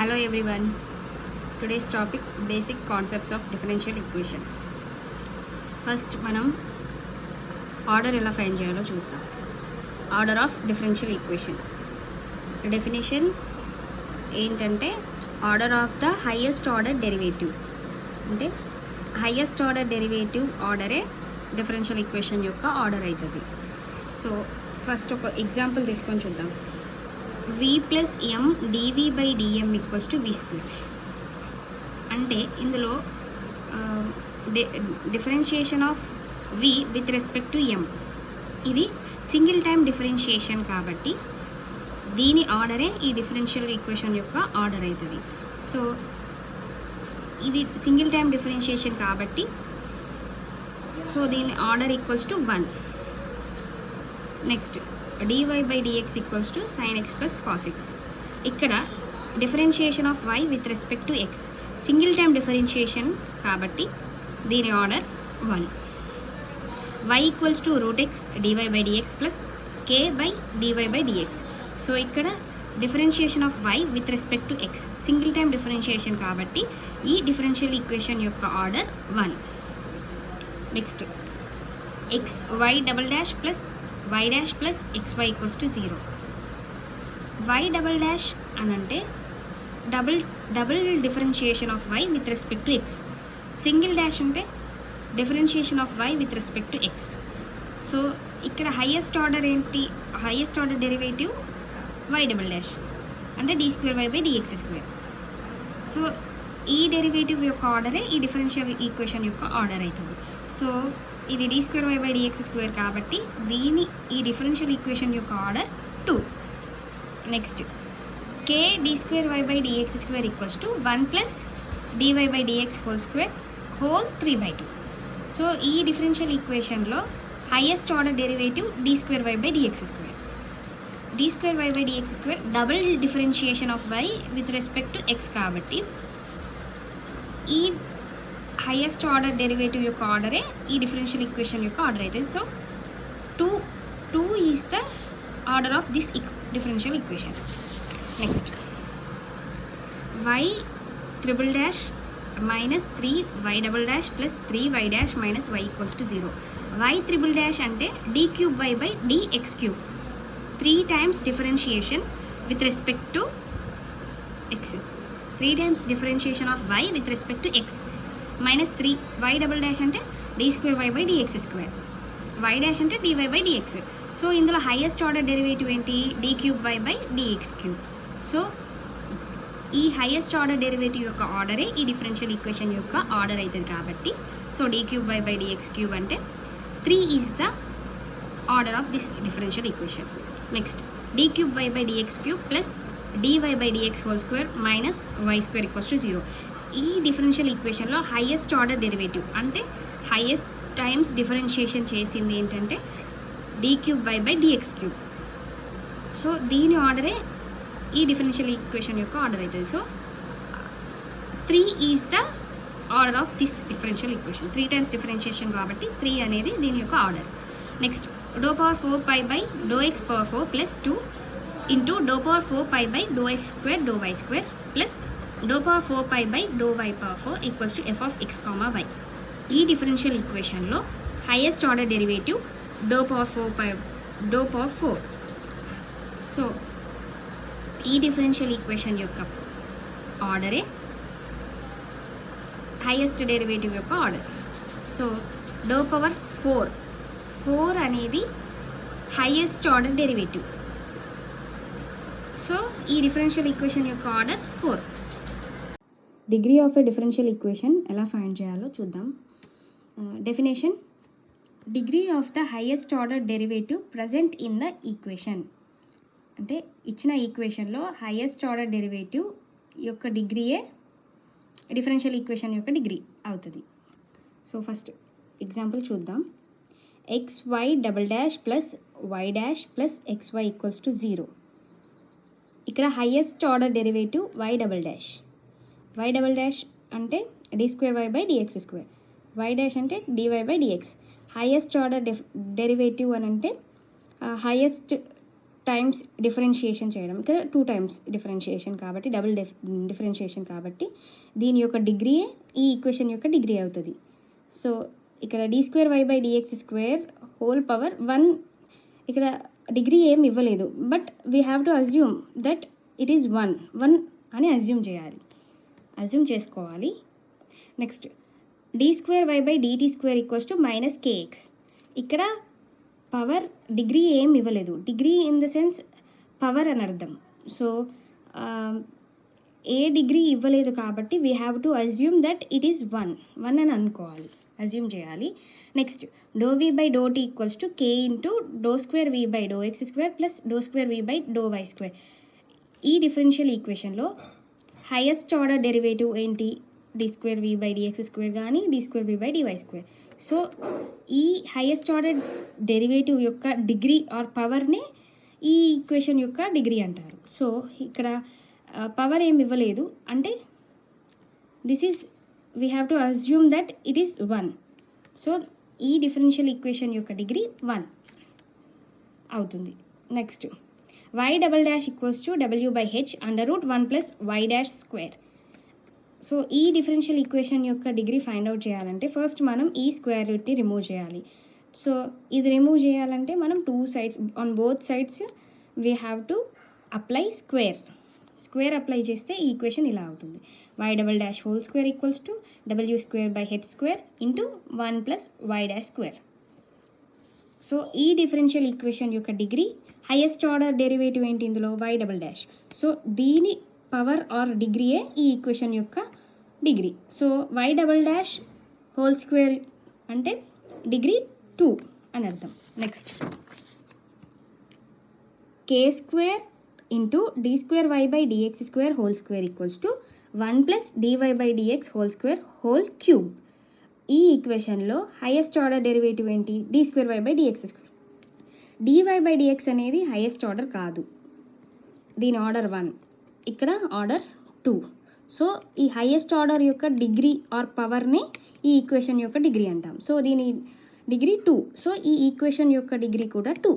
Hello everyone. Today's topic basic concepts of differential equation. First మనం order ఎలా find చేయాలో చూద్దాం. Order of differential equation definition ఏంటంటే order of the highest order derivative, అంటే highest order derivative ఆర్డరే differential equation యొక్క order అవుతుంది. So first ఒక ఎగ్జాంపుల్ తీసుకొని చూద్దాం. v plus m dv by dm equals to v square. అంటే ఇందులో differentiation of v with respect to m ఇది సింగిల్ టైం డిఫరెన్షియేషన్ కాబట్టి దీని ఆర్డరే ఈ డిఫరెన్షియల్ ఈక్వేషన్ యొక్క ఆర్డర్ అవుతుంది. సో ఇది సింగిల్ టైం డిఫరెన్షియేషన్ కాబట్టి సో దీని order equals to 1. Next dy by dx equals to sin x plus cos x. ఇక్కడ differentiation of y with respect to x single time differentiation కాబట్టి దీని order 1. y equals to root x dy by dx plus k by dy by dx. So ఇక్కడ differentiation of y with respect to x single time differentiation కాబట్టి ఈ differential equation యొక్క order 1. Next x y double dash plus y dash plus xy equals to 0. y double dash అని అంటే double differentiation of y with respect to x. Single dash అంటే differentiation of y with respect to x. So ఇక్కడ highest order ఏంటి? Highest order derivative y double dash అంటే d square y by dx square. So ఈ derivative యొక్క ఆర్డరే ఈ differential equation యొక్క order అవుతుంది. సో ఇది d square y by dx square కాబట్టి దీని ఈ డిఫరెన్షియల్ ఈక్వేషన్ యొక్క order 2. Next k d square y by dx square equals to 1 plus dy by dx whole square whole 3/2. So ఈ differential ఈక్వేషన్లో highest order derivative d square y by dx square. d square y by dx square double differentiation of y with respect to x కాబట్టి ఈ highest order derivative యొక్క ఆర్డరే ఈ differential equation యొక్క order అవుతుంది. So 2 is the order of this differential equation. Next y triple dash minus 3y double dash plus 3y dash minus y equals to 0. y triple dash అంటే d cube y by dx cube 3 times differentiation with respect to x. 3 times differentiation of y with respect to x minus 3y double dash అంటే d square y by dx square. y dash అంటే dy by dx. So ఇందులో highest order derivative ఏంటి? d cube y by dx cube. So ఈ highest order derivative యొక్క ఆర్డరే ఈ differential equation యొక్క order అవుతుంది కాబట్టి so d cube y by dx cube అంటే 3 is the order of this differential equation. Next d cube y by dx cube plus dy by dx whole square minus y square equals to 0. ఈ differential ఈక్వేషన్లో highest order derivative అంటే highest times differentiation చేసింది ఏంటంటే d cube y by dx cube. So దీని ఆర్డరే ఈ differential equation యొక్క order అవుతుంది. So 3 is the order of this differential equation. 3 times differentiation కాబట్టి 3 అనేది దీని యొక్క ఆర్డర్. నెక్స్ట్ డో పవర్ 4 పై బై డో ఎక్స్ పవర్ 4 ప్లస్ 2 ఇంటూ డో పవర్ 4 పై బై డో ఎక్స్ స్క్వేర్ డో వై స్క్వేర్ ప్లస్ డో పవర్ 4 పై బై డో y power 4 equals to f of x, y. ఈ డిఫరెన్షియల్ ఈక్వేషన్లో హైయెస్ట్ ఆర్డర్ డెరివేటివ్ డో పవర్ 4. సో ఈ డిఫరెన్షియల్ ఈక్వేషన్ యొక్క ఆర్డరే హైయెస్ట్ డెరివేటివ్ యొక్క ఆర్డర్. సో డో పవర్ 4 అనేది హైయెస్ట్ ఆర్డర్ డెరివేటివ్. సో ఈ డిఫరెన్షియల్ ఈక్వేషన్ యొక్క order 4. Degree of a differential equation ఎలా ఫైండ్ చేయాలో చూద్దాం. Definition degree of the highest order derivative present in the equation. అంటే ఇచ్చిన ఈక్వేషన్లో హైయెస్ట్ ఆర్డర్ డెరివేటివ్ యొక్క డిగ్రీయే డిఫరెన్షియల్ ఈక్వేషన్ యొక్క డిగ్రీ అవుతుంది. సో ఫస్ట్ ఎగ్జాంపుల్ చూద్దాం. xy double dash plus y dash plus xy equals to 0. ఇక్కడ highest order derivative y double dash. y double dash అంటే d square y by dx square. y dash అంటే dy by dx. Highest order derivative అని అంటే highest times differentiation చేయడం, ఇక్కడ 2 times differentiation కాబట్టి double differentiation కాబట్టి దీని యొక్క డిగ్రీయే ఈ ఈక్వేషన్ యొక్క డిగ్రీ అవుతుంది. సో ఇక్కడ d2y/dx² హోల్ పవర్ 1, ఇక్కడ డిగ్రీ ఏం ఇవ్వలేదు, but we have to assume that it is 1 అని అజ్యూమ్ చేసుకోవాలి. Next d2y/dt² -kx. ఇక్కడ పవర్ డిగ్రీ ఏం ఇవ్వలేదు, degree in the sense power అని అర్థం. సో ఏ డిగ్రీ ఇవ్వలేదు కాబట్టి we have to assume that it is 1 అని అనుకోవాలి, అజ్యూమ్ చేయాలి. Next ∂v/∂t k ∂2v/∂x² +∂2v/∂y². ఈ డిఫరెన్షియల్ ఈక్వేషన్లో హైయెస్ట్ ఆర్డర్ డెరివేటివ్ ఏంటి, d2v/dx² కానీ d2v/dy². సో ఈ హైయెస్ట్ ఆర్డర్ డెరివేటివ్ యొక్క డిగ్రీ ఆర్ పవర్నే ఈ ఈక్వేషన్ యొక్క డిగ్రీ అంటారు. సో ఇక్కడ పవర్ ఏమి ఇవ్వలేదు అంటే this is we have to assume that it is 1. So ఈ డిఫరెన్షియల్ ఈక్వేషన్ యొక్క డిగ్రీ 1 అవుతుంది. Next y =w/h √1 + y'². So ఈ డిఫరెన్షియల్ ఈక్వేషన్ యొక్క డిగ్రీ ఫైండ్ అవుట్ చేయాలంటే ఫస్ట్ మనం ఈ స్క్వేర్ రూట్ని రిమూవ్ చేయాలి. సో ఇది రిమూవ్ చేయాలంటే మనం 2 sides on both sides we have to apply square apply చేస్తే ఈ ఈక్వేషన్ ఇలా అవుతుంది. y ′² w²/h² × 1 + y'². సో ఈ డిఫరెన్షియల్ ఈక్వేషన్ యొక్క డిగ్రీ హైయెస్ట్ ఆర్డర్ డెరివేటివ్ ఏంటి ఇందులో y ′². సో దీని పవర్ ఆర్ డిగ్రీయే ఈ ఈక్వేషన్ యొక్క డిగ్రీ. సో y ′² అంటే డిగ్రీ 2 అని అర్థం. Next k² × d2y/dx² whole square = 1 + dy/dx² whole cube. ఈ ఈక్వేషన్లో హైయెస్ట్ ఆర్డర్ డెరివేటివ్ ఏంటి, d2y/dx². dy/dx అనేది హైయెస్ట్ ఆర్డర్ కాదు, దీని ఆర్డర్ 1, ఇక్కడ ఆర్డర్ 2. సో ఈ హైయెస్ట్ ఆర్డర్ యొక్క డిగ్రీ ఆర్ పవర్నే ఈ ఈక్వేషన్ యొక్క డిగ్రీ అంటాం. సో దీని డిగ్రీ 2. సో ఈ ఈక్వేషన్ యొక్క డిగ్రీ కూడా 2.